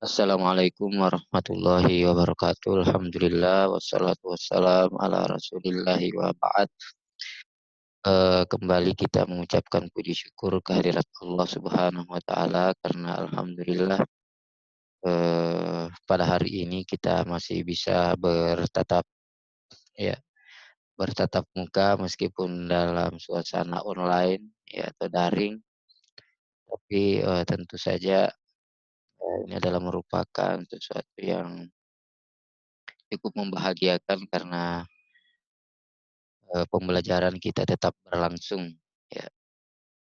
Assalamualaikum warahmatullahi wabarakatuh. Alhamdulillah wassalatu wassalam ala Rasulillahi wa ba'd. Kembali kita mengucapkan puji syukur kehadirat Allah Subhanahu wa taala karena alhamdulillah pada hari ini kita masih bisa ya, bertatap muka meskipun dalam suasana online ya atau daring, tapi tentu saja ini adalah merupakan sesuatu yang cukup membahagiakan karena pembelajaran kita tetap berlangsung, ya.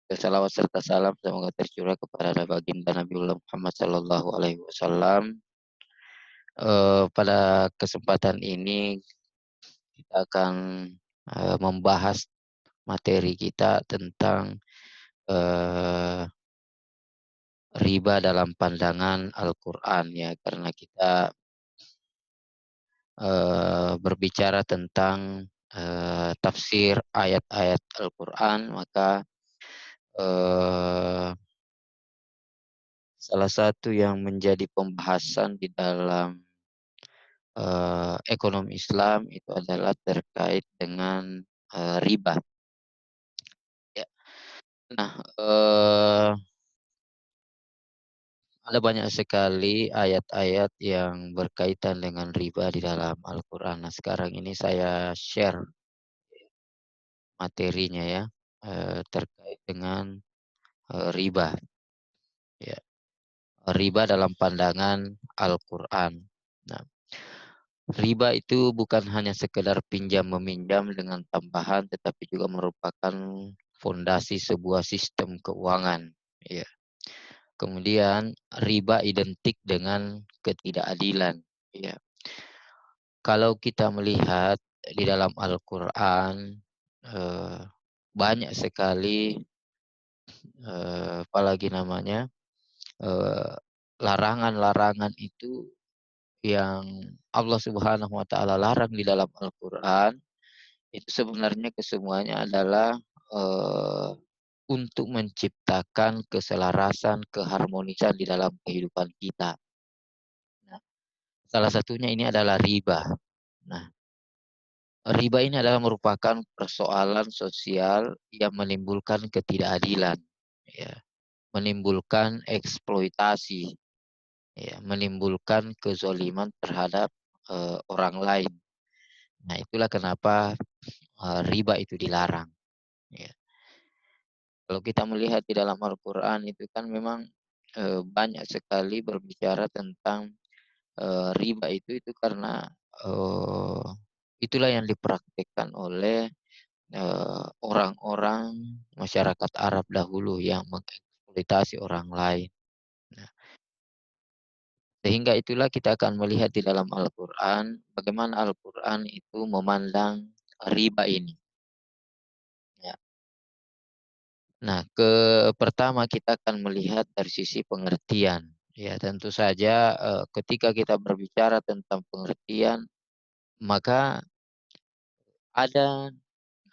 Salawat serta salam semoga tercurah kepada baginda Nabiullah Muhammad sallallahu alaihi wasallam. Pada kesempatan ini kita akan, membahas materi kita tentang, eee, riba dalam pandangan Al-Qur'an ya, karena kita, berbicara tentang, tafsir ayat-ayat Al-Qur'an, maka, eee salah satu yang menjadi pembahasan di dalam, ekonomi Islam itu adalah terkait dengan, riba, ya. Nah, ada banyak sekali ayat-ayat yang berkaitan dengan riba di dalam Al-Qur'an. Nah, sekarang ini saya share materinya ya, terkait dengan, riba, ya. Riba dalam pandangan Al-Qur'an. Nah, riba itu bukan hanya sekedar pinjam-meminjam dengan tambahan, tetapi juga merupakan fondasi sebuah sistem keuangan, ya. Kemudian riba identik dengan ketidakadilan, ya. Kalau kita melihat di dalam Al-Qur'an, eee, banyak sekali, apalagi namanya, eee, larangan-larangan itu yang Allah Subhanahu wa taala larang di dalam Al-Qur'an. Itu sebenarnya kesemuanya adalah, untuk menciptakan keselarasan, keharmonisan di dalam kehidupan kita. Nah, salah satunya ini adalah riba. Nah, riba ini adalah merupakan persoalan sosial yang menimbulkan ketidakadilan, ya, menimbulkan eksploitasi, ya, menimbulkan kezoliman terhadap, orang lain. Nah, itulah kenapa, riba itu dilarang, ya. Kalau kita melihat di dalam Al-Qur'an itu kan memang, banyak sekali berbicara tentang, riba itu karena, eee, itulah yang dipraktikkan oleh, orang-orang masyarakat Arab dahulu yang mengeksploitasi orang lain. Nah, sehingga itulah kita akan melihat di dalam Al-Qur'an, bagaimana Al-Qur'an itu memandang riba ini, ya. Nah, pertama kita akan melihat dari sisi pengertian. Ya, tentu saja, ketika kita berbicara tentang pengertian, maka ada,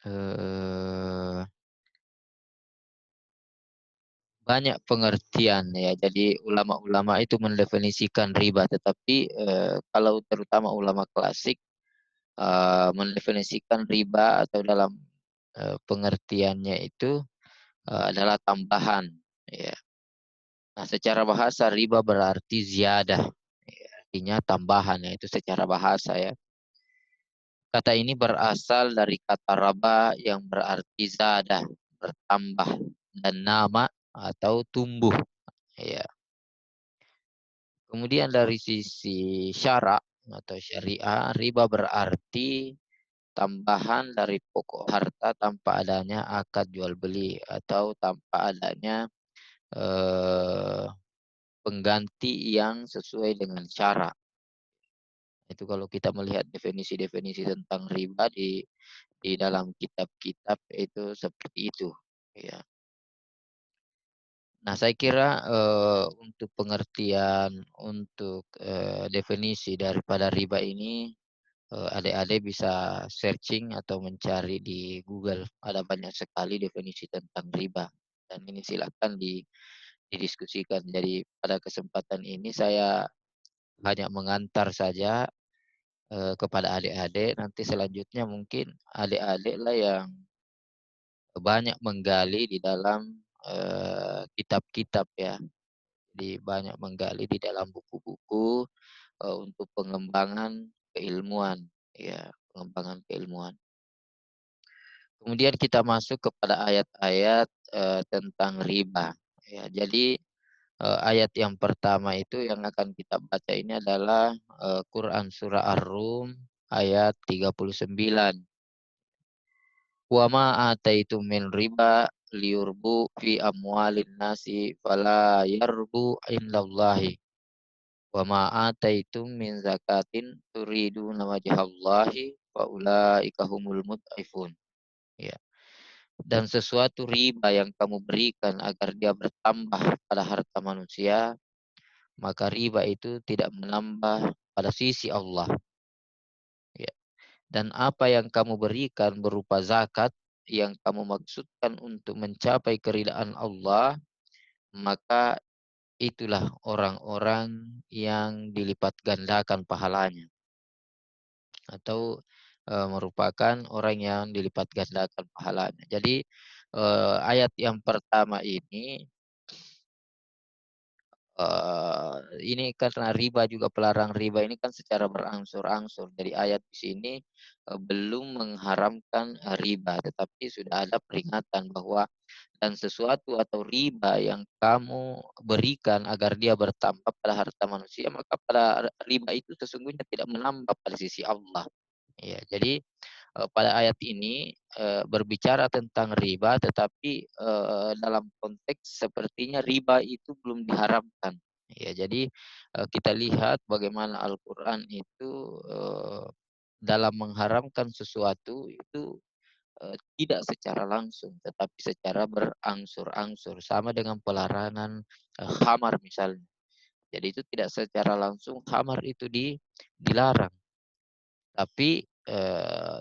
eee, banyak pengertian ya. Jadi ulama-ulama itu mendefinisikan riba, tetapi, kalau terutama ulama klasik, mendefinisikan riba atau dalam, pengertiannya itu, adalah tambahan, ya. Nah, secara bahasa riba berarti ziyadah, ya, artinya tambahan ya, itu secara bahasa ya. Kata ini berasal dari kata raba yang berarti zada, bertambah, dan nama atau tumbuh, ya. Kemudian dari sisi syara atau syariah, riba berarti tambahan dari pokok harta tanpa adanya akad jual beli atau tanpa adanya, eee, pengganti yang sesuai dengan syarat. Itu kalau kita melihat definisi-definisi tentang riba di dalam kitab-kitab itu seperti itu, ya. Nah, saya kira, untuk pengertian, untuk, definisi daripada riba ini, adik-adik bisa searching atau mencari di Google. Ada banyak sekali definisi tentang riba dan ini silakan didiskusikan. Jadi pada kesempatan ini saya hanya mengantar saja kepada adik-adik. Nanti selanjutnya mungkin adik-adik lah yang banyak menggali di dalam kitab-kitab ya. Jadi banyak menggali di dalam buku-buku untuk pengembangan keilmuan, ya, pengembangan keilmuan. Kemudian kita masuk kepada ayat-ayat tentang riba. Ya, jadi ayat yang pertama itu yang akan kita baca ini adalah Quran surah Ar-Rum ayat 39. Wa ma ataitum min riba liyurbu fi amwalin nasi fala yarbu indallahi. Wa ma ataitum min zakatin turiduna wajhallahi fa ulaika humul mud'ifun. Ya. Dan sesuatu riba yang kamu berikan agar dia bertambah pada harta manusia, maka riba itu tidak menambah pada sisi Allah. Ya. Dan apa yang kamu berikan berupa zakat yang kamu maksudkan untuk mencapai keridaan Allah, maka itulah orang-orang yang dilipat gandakan pahalanya atau merupakan orang yang dilipat gandakan pahalanya. Jadi ayat yang pertama ini karena riba juga pelarang riba ini kan secara berangsur-angsur. Jadi ayat di sini belum mengharamkan riba, tetapi sudah ada peringatan bahwa dan sesuatu atau riba yang kamu berikan agar dia bertambah pada harta manusia, maka pada riba itu sesungguhnya tidak menambah pada sisi Allah. Ya, jadi pada ayat ini berbicara tentang riba, tetapi dalam konteks sepertinya riba itu belum diharamkan. Ya, jadi kita lihat bagaimana Al-Quran itu dalam mengharamkan sesuatu itu tidak secara langsung, tetapi secara berangsur-angsur, sama dengan pelarangan khamar misalnya. Jadi itu tidak secara langsung khamar itu dilarang. Tapi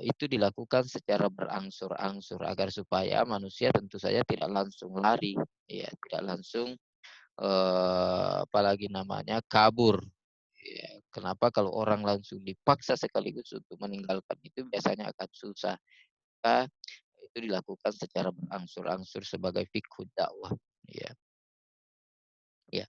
itu dilakukan secara berangsur-angsur agar supaya manusia tentu saja tidak langsung lari, ya, tidak langsung apalagi namanya kabur. Ya, kenapa kalau orang langsung dipaksa sekaligus untuk meninggalkan itu biasanya akan susah. Maka itu dilakukan secara berangsur-angsur sebagai fiqhud dakwah. Ya, ya.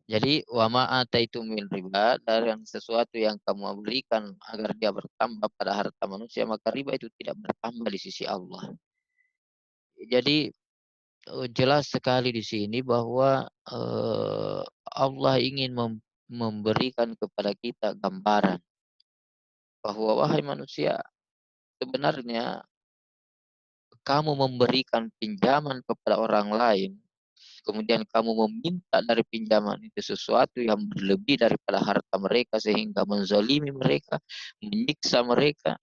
Jadi wa ma ataitum min riba, dari sesuatu yang kamu berikan agar dia bertambah pada harta manusia, maka riba itu tidak bertambah di sisi Allah. Jadi jelas sekali di sini bahwa Allah ingin memberikan kepada kita gambaran bahwa wahai manusia, sebenarnya kamu memberikan pinjaman kepada orang lain, kemudian kamu meminta dari pinjaman itu sesuatu yang berlebih daripada harta mereka sehingga menzalimi mereka, menyiksa mereka,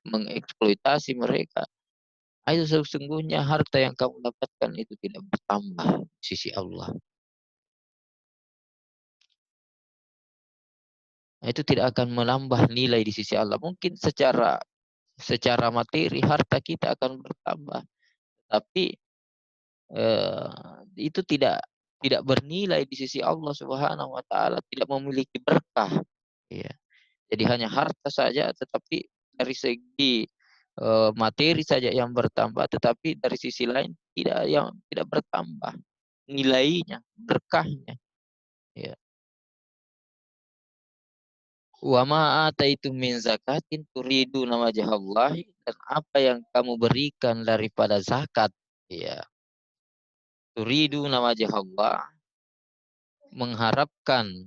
mengeksploitasi mereka. Itu sesungguhnya harta yang kamu dapatkan itu tidak bertambah di sisi Allah. Itu tidak akan menambah nilai di sisi Allah. Mungkin secara materi harta kita akan bertambah, tapi itu tidak bernilai di sisi Allah Subhanahu wa taala, tidak memiliki berkah. Ya. Jadi hanya harta saja, tetapi dari segi materi saja yang bertambah, tetapi dari sisi lain tidak bertambah nilainya, berkahnya. Ya. Wa ma ataitum min zakatin turiduna wajhallahi, dan apa yang kamu berikan daripada zakat, ya, turiduna wajhallah, mengharapkan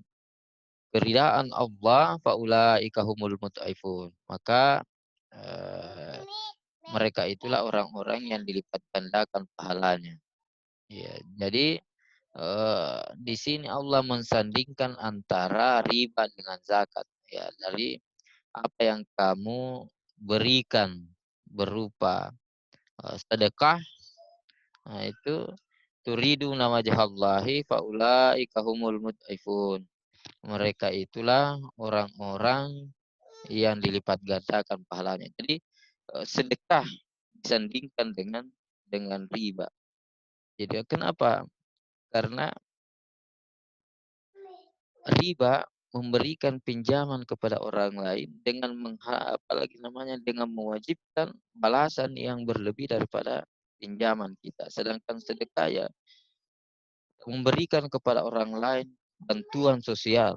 keridaan Allah, faulaika humul mut'aifun. Maka eh, mereka itulah orang-orang yang dilipat gandakan pahalanya. Ya, jadi di sini Allah mensandingkan antara riba dengan zakat. Ya, dari apa yang kamu berikan berupa sedekah, nah itu turidu wajhallahi faulaika humul mud'ifun. Mereka itulah orang-orang yang dilipat gandakan pahalanya. Jadi sedekah disandingkan dengan riba. Jadi kenapa? Karena riba memberikan pinjaman kepada orang lain dengan apalagi namanya dengan mewajibkan balasan yang berlebih daripada pinjaman kita. Sedangkan sedekah ya memberikan kepada orang lain bantuan sosial.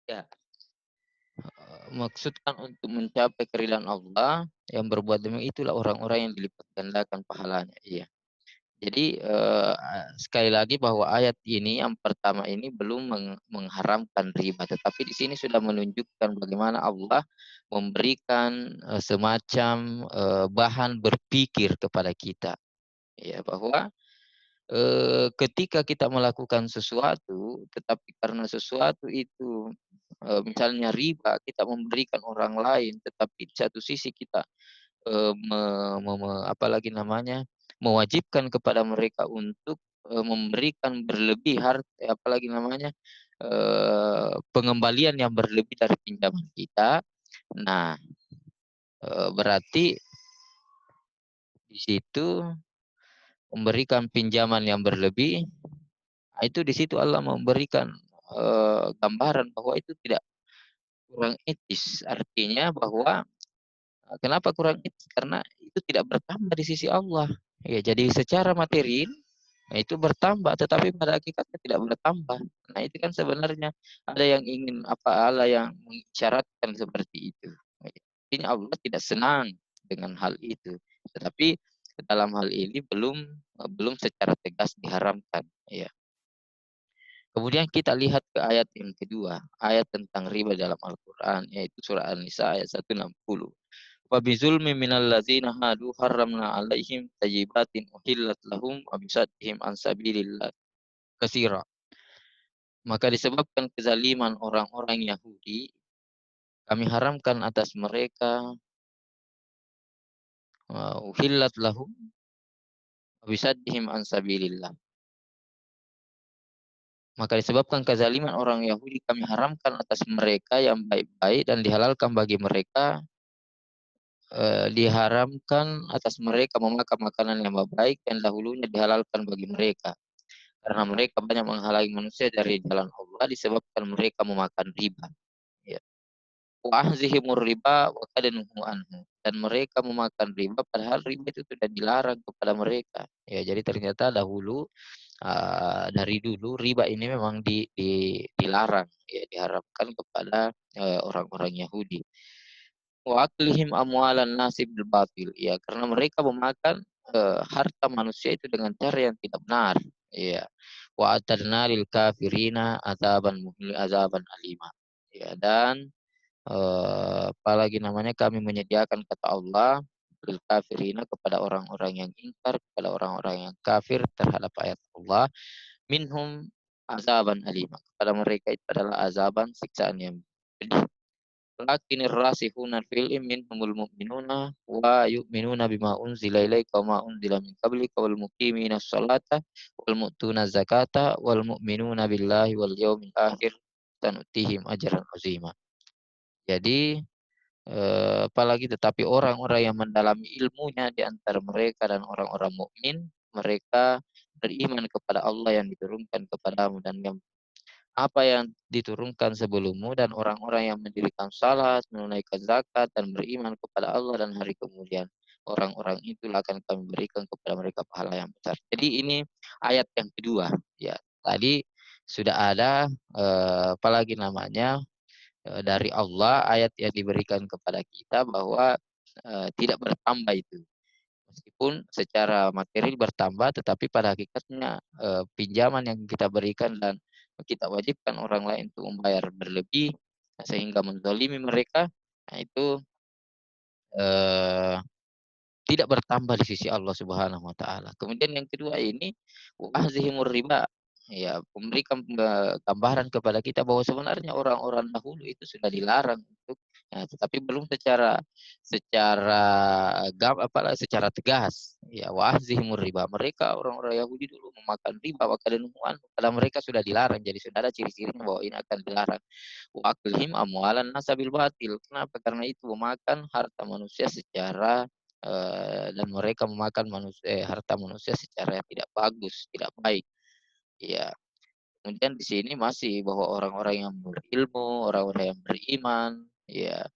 Ya, maksudkan untuk mencapai keridhaan Allah yang berbuat demi itulah orang-orang yang dilipat gandakan pahalanya. Iya. Jadi sekali lagi bahwa ayat ini yang pertama ini belum mengharamkan riba, tetapi di sini sudah menunjukkan bagaimana Allah memberikan semacam bahan berpikir kepada kita, ya bahwa ketika kita melakukan sesuatu, tetapi karena sesuatu itu misalnya riba, kita memberikan orang lain, tetapi di satu sisi kita Eee, me me me apalagi namanya, mewajibkan kepada mereka untuk, memberikan berlebih apalagi namanya, pengembalian yang berlebih dari pinjaman kita. Nah, berarti di situ memberikan pinjaman yang berlebih, nah itu di situ Allah memberikan, gambaran bahwa itu tidak kurang etis. Artinya bahwa kenapa kurang etis? Karena itu tidak bertambah di sisi Allah. Ya, jadi secara materi nah itu bertambah, tetapi pada hakikatnya tidak bertambah. Nah itu kan sebenarnya ada yang ingin Allah yang mengisyaratkan seperti itu. Ini Allah tidak senang dengan hal itu. Tetapi dalam hal ini belum secara tegas diharamkan. Ya. Kemudian kita lihat ke ayat yang kedua, ayat tentang riba dalam Al-Quran, yaitu surah An-Nisa ayat 160. Wa bizulmi minal ladzina hadu harramna alaihim tayyibatin uhillat lahum wa bisaddihim an sabilillah katsira. Maka disebabkan kezaliman orang-orang Yahudi, kami haramkan atas mereka uhillat lahum wa bisaddihim an sabilillah. Maka disebabkan kezaliman orang Yahudi, kami haramkan atas mereka yang baik-baik dan dihalalkan bagi mereka diharamkan atas mereka memakan makanan yang baik dan dahulunya dihalalkan bagi mereka. Karena mereka banyak menghalangi manusia dari jalan Allah disebabkan mereka memakan riba. Ya. Wa ahzihimur riba wa kadanuhu anhu. Dan mereka memakan riba padahal riba itu sudah dilarang kepada mereka. Ya, jadi ternyata dahulu dari dulu riba ini memang dilarang, ya diharapkan kepada orang-orang Yahudi. Wa aklihim amwalan nasi bil batil. Ya, karena mereka memakan harta manusia itu dengan cara yang tidak benar. Ya. Wa atadna lil kafirina azaban alima. Ya, dan apalagi namanya kami menyediakan kata Allah lil kafirina kepada orang-orang yang ingkar, kepada orang-orang yang kafir terhadap ayat Allah, minhum azaban alima. Kepada mereka itu adalah azaban siksaan yang pedih. Lakinir rasihuna fil ilmi minhumul mu'minuna wa yu'minuna bima unzila ilaika wa ma unzila min qablika wal muqimina sholata wal mu'tuna zakata wal mu'minuna billahi wal yawmil akhir sanutihim ajran azima. Jadi apalagi tetapi orang-orang yang mendalami ilmunya di antara mereka dan orang-orang mukmin, mereka beriman kepada Allah yang diturunkan kepadamu dan yang apa yang diturunkan sebelummu dan orang-orang yang mendirikan salat, menunaikan zakat dan beriman kepada Allah dan hari kemudian. Orang-orang itulah akan kami berikan kepada mereka pahala yang besar. Jadi ini ayat yang kedua. Ya, tadi sudah ada apalagi namanya dari Allah ayat yang diberikan kepada kita bahwa tidak bertambah itu. Meskipun secara materi bertambah, tetapi pada hakikatnya pinjaman yang kita berikan dan kita wajibkan orang lain untuk membayar berlebih sehingga menzalimi mereka, nah itu eh, tidak bertambah di sisi Allah Subhanahu wa taala. Kemudian yang kedua ini wahzihimur riba. ya memberikan gambaran kepada kita bahwa sebenarnya orang-orang dahulu itu sudah dilarang untuk tetapi belum secara secara secara tegas. Ya wa'azihimur riba. Mereka orang-orang Yahudi dulu memakan riba wa kadanuhan padahal mereka sudah dilarang. Jadi sudah ada ciri-cirinya bahwa ini akan dilarang. Wa aklihim amwalan nasabil batil. Kenapa? Karena itu memakan harta manusia secara dan mereka memakan harta manusia secara yang tidak bagus, tidak baik. Ya, kemudian di sini masih bahwa orang-orang yang berilmu, orang-orang yang beriman, ya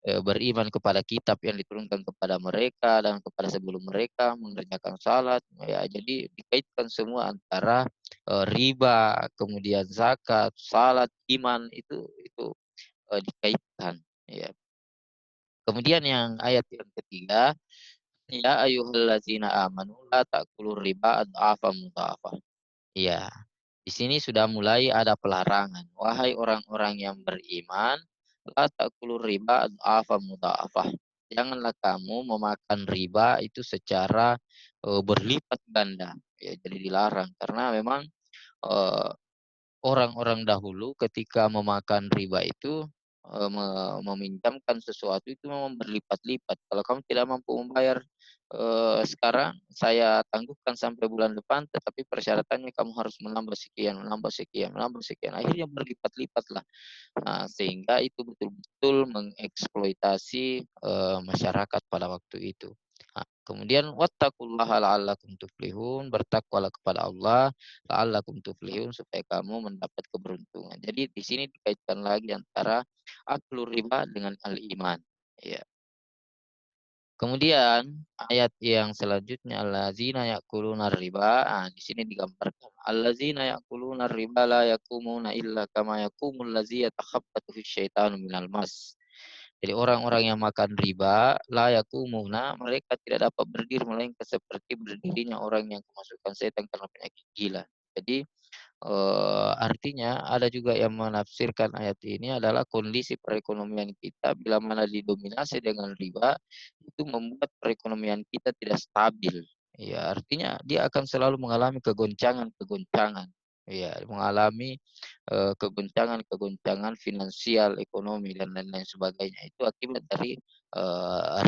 beriman kepada kitab yang diturunkan kepada mereka dan kepada sebelum mereka mengerjakan salat, ya jadi dikaitkan semua antara riba, kemudian zakat, salat, iman itu dikaitkan. Ya. Kemudian yang ayat yang ketiga, ya ayyuhallazina amanu la ta'kulur riba adhafan mudhafah. Ya, di sini sudah mulai ada pelarangan. Wahai orang-orang yang beriman, la ta'kulur riba adhafan mudhafah. Janganlah kamu memakan riba itu secara berlipat ganda. Ya, jadi dilarang karena memang eh, orang-orang dahulu ketika memakan riba itu meminjamkan sesuatu itu memang berlipat-lipat. Kalau kamu tidak mampu membayar sekarang, saya tangguhkan sampai bulan depan, tetapi persyaratannya kamu harus menambah sekian, menambah sekian, menambah sekian. Akhirnya berlipat-lipat lah. Nah, sehingga itu betul-betul mengeksploitasi masyarakat pada waktu itu. Nah, kemudian wattaqullaha la'allakum tuflihun, bertakwalah kepada Allah la'allakum tuflihun supaya kamu mendapat keberuntungan. Jadi di sini dikaitkan lagi antara aklu riba dengan al-iman. Ya. Kemudian ayat yang selanjutnya allazina ya'kuluna riba. Ah, di sini digambarkan allazina ya'kuluna riba la yakumuna illa kama yakumul ladzi yatakhabbathu syaitanu minal mas. Jadi orang-orang yang makan riba la yakumuna, mereka tidak dapat berdiri melainkan seperti berdirinya orang yang kemasukan setan karena penyakit gila. Jadi artinya ada juga yang menafsirkan ayat ini adalah kondisi perekonomian kita bila mana didominasi dengan riba itu membuat perekonomian kita tidak stabil. Ya, artinya dia akan selalu mengalami kegoncangan-kegoncangan. Ya, mengalami kegoncangan-kegoncangan finansial, ekonomi dan lain-lain sebagainya itu akibat dari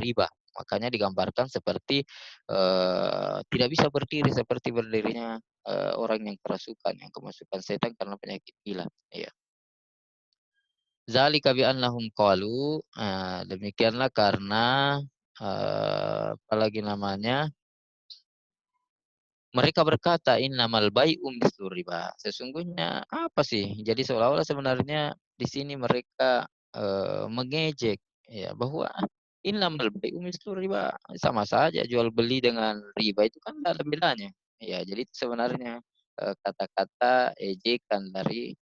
riba. Makanya digambarkan seperti tidak bisa berdiri seperti berdirinya orang yang kerasukan, yang kemasukan setan karena penyakit gila. Iya. Zalika bi annahum qalu, demikianlah karena apalagi namanya, mereka berkata innamal bai'u mislu riba. Sesungguhnya apa sih? Jadi seolah-olah sebenarnya di sini mereka mengejek ya bahwa innamal bai'u mislu riba. Sama saja jual beli dengan riba itu kan tidak ada bedanya. Ya, jadi itu sebenarnya kata-kata ejekan dari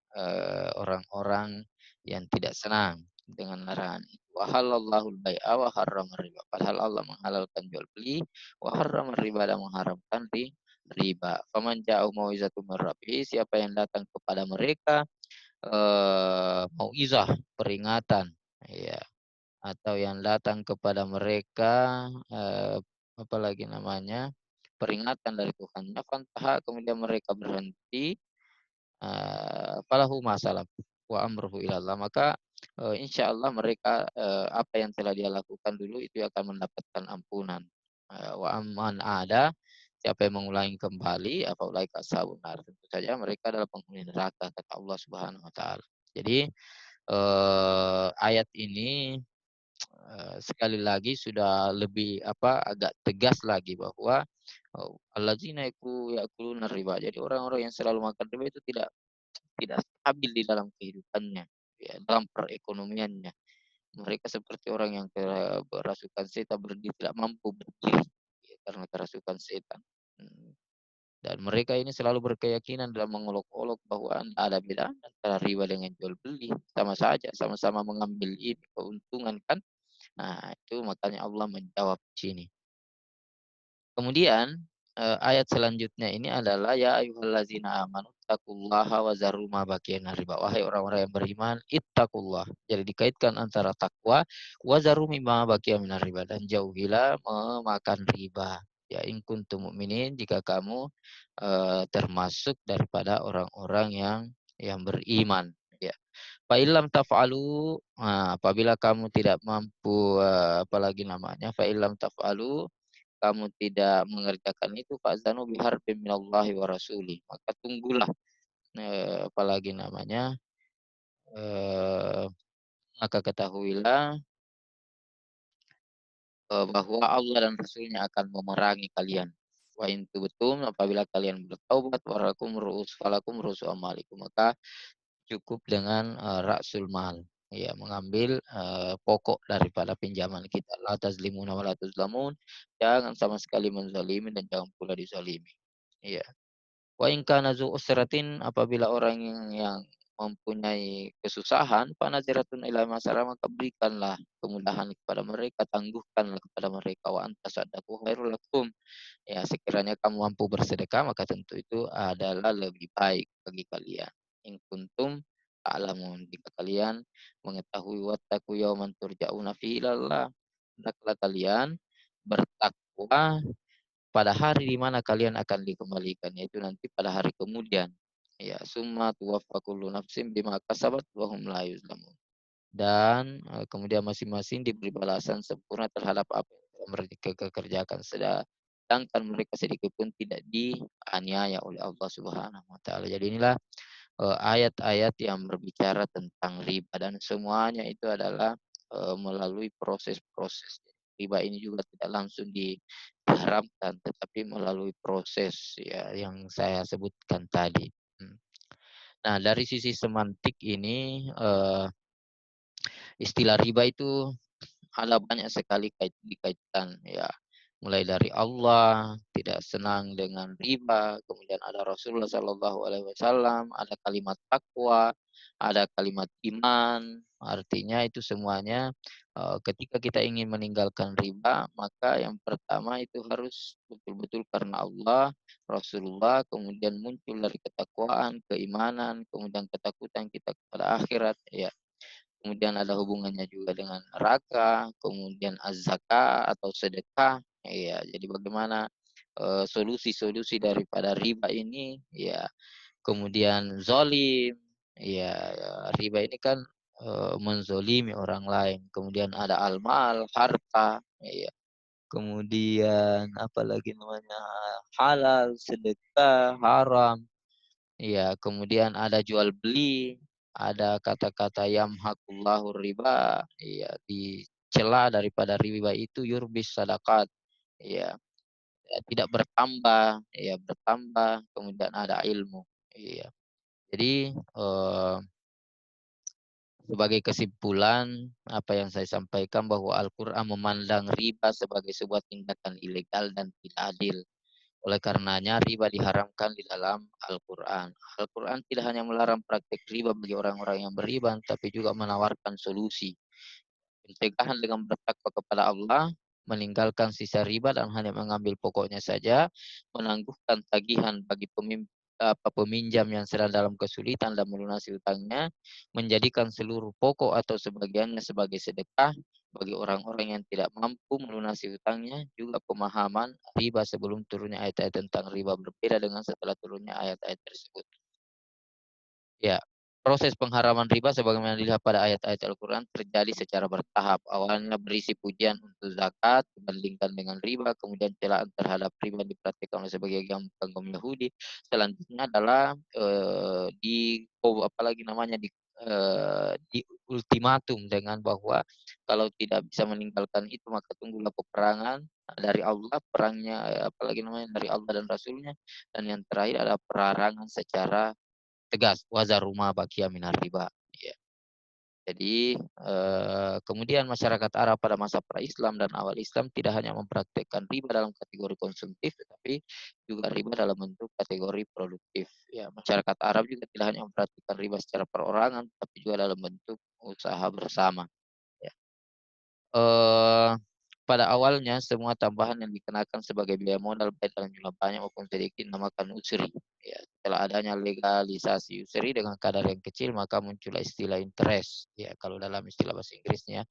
orang-orang yang tidak senang dengan larangan itu. Wa halallahu al-bai'a wa harrama riba. Padahal Allah menghalalkan jual beli, wa harrama riba dan mengharamkan riba. Faman ja'u mau'izatu min rabbih, siapa yang datang kepada mereka mau'izah, peringatan, ya, atau yang datang kepada mereka apalagi namanya? Peringatan dari Tuhannya, fantaha, kemudian mereka berhenti, falahu masalah wa amruhu ilallah, maka insyaallah mereka apa yang telah dia lakukan dulu itu akan mendapatkan ampunan. Wa amman ada, siapa yang mengulangi kembali apa ulaika ashabun nar, tentu saja mereka adalah penghuni neraka kata Allah Subhanahu wa taala. Jadi ayat ini sekali lagi sudah lebih agak tegas lagi bahwa alladzina yakuluna riba. Jadi orang-orang yang selalu makan riba itu tidak stabil di dalam kehidupannya, ya, dalam perekonomiannya. Mereka seperti orang yang kerasukan setan berdiri tidak mampu berdiri ya, karena kerasukan setan. Hmm. Dan mereka ini selalu berkeyakinan dalam mengolok-olok bahwa ada beda antara riba dengan jual beli. Sama saja, sama-sama mengambil ini keuntungan kan. Nah, itu makanya Allah menjawab di sini. Kemudian ayat selanjutnya ini adalah ya ayyuhallazina amanu taqullaha wa zaru ma baqiya riba. Wahai orang-orang yang beriman, ittaqullah. Jadi dikaitkan antara takwa wa zaru mimma baqiya riba dan jauhilah memakan riba. Ya, in kuntum mu'minin, jika kamu termasuk daripada orang-orang yang beriman, ya. Fa illam taf'alu, apabila kamu tidak mampu, apalagi namanya, fa illam taf'alu, kamu tidak mengerjakan itu, fa'zanu biharbin minallahi wa rasulih, maka tunggulah, apalagi namanya, eee, maka ketahuilah bahwa Allah dan Rasul-Nya akan memerangi kalian. Wa in tubtum, apabila kalian bertaubat, falakum ru'usu amwalikum, maka cukup dengan ra'sul mal, ya, mengambil pokok daripada pinjaman kita. La tazlimuna wa la tuzlamun, jangan sama sekali menzalimi dan jangan pula dizalimi. Iya. Wa in kana zu usratin, apabila orang yang mempunyai kesusahan, fanaziratun ila maisarah, maka berikanlah kemudahan kepada mereka, tangguhkanlah kepada mereka. Wa antasaddaqu khairul lakum, ya, sekiranya kamu mampu bersedekah, maka tentu itu adalah lebih baik bagi kalian. In kuntum ta'lamun, jika kalian mengetahui, wattaqu yauman turja'una fihi ilallah, hendaklah kalian bertakwa pada hari di mana kalian akan dikembalikan, yaitu nanti pada hari kemudian. Ya, summa tuwaffa kullu nafsin bima kasabat wa hum la yuzlamun. Dan kemudian masing-masing diberi balasan sempurna terhadap apa yang telah mereka kerjakan, sedangkan mereka sedikit pun tidak dianiaya oleh Allah Subhanahu wa taala. Jadi inilah ayat-ayat yang berbicara tentang riba, dan semuanya itu adalah melalui proses-proses. Riba ini juga tidak langsung diharamkan, tetapi melalui proses, ya, yang saya sebutkan tadi. Hmm. Nah, dari sisi semantik ini, istilah riba itu ada banyak sekali dikaitkan, ya. Mulai dari Allah tidak senang dengan riba, kemudian ada Rasulullah Shallallahu Alaihi Wasallam, ada kalimat takwa, ada kalimat iman. Artinya itu semuanya, ketika kita ingin meninggalkan riba, maka yang pertama itu harus betul-betul karena Allah, Rasulullah, kemudian muncul dari ketakwaan, keimanan, kemudian ketakutan kita kepada akhirat, ya. Kemudian ada hubungannya juga dengan neraka, kemudian az-zakah atau sedekah. Iya, jadi bagaimana solusi-solusi daripada riba ini, ya. Kemudian zolim, ya, riba ini kan menzolimi orang lain. Kemudian ada al-mal, harta, ya. Kemudian apalagi namanya, halal, sedekah, haram. Iya, kemudian ada jual beli, ada kata-kata yamhaqullahu riba, iya, dicela daripada riba itu yurbis sadaqat, iya, tidak bertambah, iya, bertambah, kemudian ada ilmu, iya. Jadi, sebagai kesimpulan apa yang saya sampaikan, bahwa Al-Qur'an memandang riba sebagai sebuah tindakan ilegal dan tidak adil. Oleh karenanya riba diharamkan di dalam Al-Quran. Al-Quran tidak hanya melarang praktik riba bagi orang-orang yang beriman, tapi juga menawarkan solusi. Pencegahan dengan bertakwa kepada Allah, meninggalkan sisa riba dan hanya mengambil pokoknya saja, menangguhkan tagihan bagi peminjam yang sedang dalam kesulitan dan melunasi utangnya, menjadikan seluruh pokok atau sebagiannya sebagai sedekah bagi orang-orang yang tidak mampu melunasi utangnya, juga pemahaman riba sebelum turunnya ayat-ayat tentang riba berbeda dengan setelah turunnya ayat-ayat tersebut. Ya, proses pengharaman riba sebagaimana dilihat pada ayat-ayat Al-Quran terjadi secara bertahap. Awalnya berisi pujian untuk zakat dibandingkan dengan riba, kemudian celaan terhadap riba dipraktikkan oleh sebagian kaum Yahudi. Selanjutnya adalah apalagi namanya di ultimatum dengan bahwa kalau tidak bisa meninggalkan itu maka tunggulah peperangan dari Allah, perangnya apalagi namanya dari Allah dan Rasulnya, dan yang terakhir adalah pelarangan secara tegas, wazaru ma baqiya minar riba, ya. Jadi, kemudian masyarakat Arab pada masa pra-Islam dan awal Islam tidak hanya mempraktikkan riba dalam kategori konsumtif, tetapi juga riba dalam bentuk kategori produktif. Ya, masyarakat Arab juga tidak hanya mempraktikkan riba secara perorangan, tapi juga dalam bentuk usaha bersama, ya. Eee, Pada awalnya semua tambahan yang dikenakan sebagai biaya modal baik dalam jumlah banyak maupun sedikit dinamakan usri. Ya, setelah adanya legalisasi usri dengan kadar yang kecil, maka muncullah istilah interest, ya, kalau dalam istilah bahasa Inggrisnya.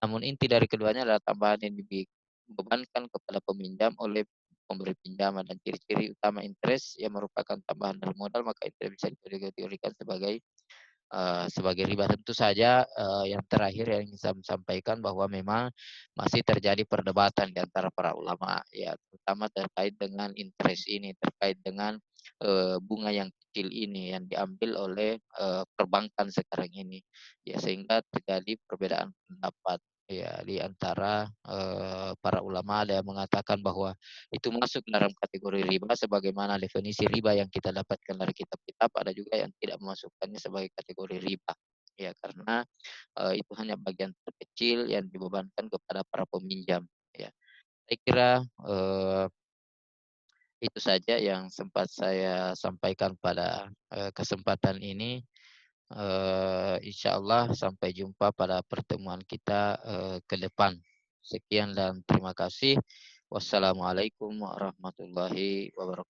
Namun inti dari keduanya adalah tambahan yang dibebankan kepada peminjam oleh pemberi pinjaman dan ciri-ciri utama interest yang merupakan tambahan dari modal, maka itu bisa dikategorikan sebagai riba. Tentu saja, yang terakhir yang ingin saya sampaikan bahwa memang masih terjadi perdebatan di antara para ulama, ya, terutama terkait dengan interest ini, terkait dengan, bunga yang kecil ini yang diambil oleh, perbankan sekarang ini. Ya, sehingga terjadi perbedaan pendapat, ya, di antara, para ulama. Ada yang mengatakan bahwa itu masuk dalam kategori riba sebagaimana definisi riba yang kita dapatkan dari kitab-kitab, ada juga yang tidak memasukkannya sebagai kategori riba. Ya, karena, itu hanya bagian terkecil yang dibebankan kepada para peminjam, ya. Saya kira, itu saja yang sempat saya sampaikan pada, kesempatan ini. Insyaallah sampai jumpa pada pertemuan kita, ke depan. Sekian dan terima kasih. Wassalamualaikum warahmatullahi wabarakatuh.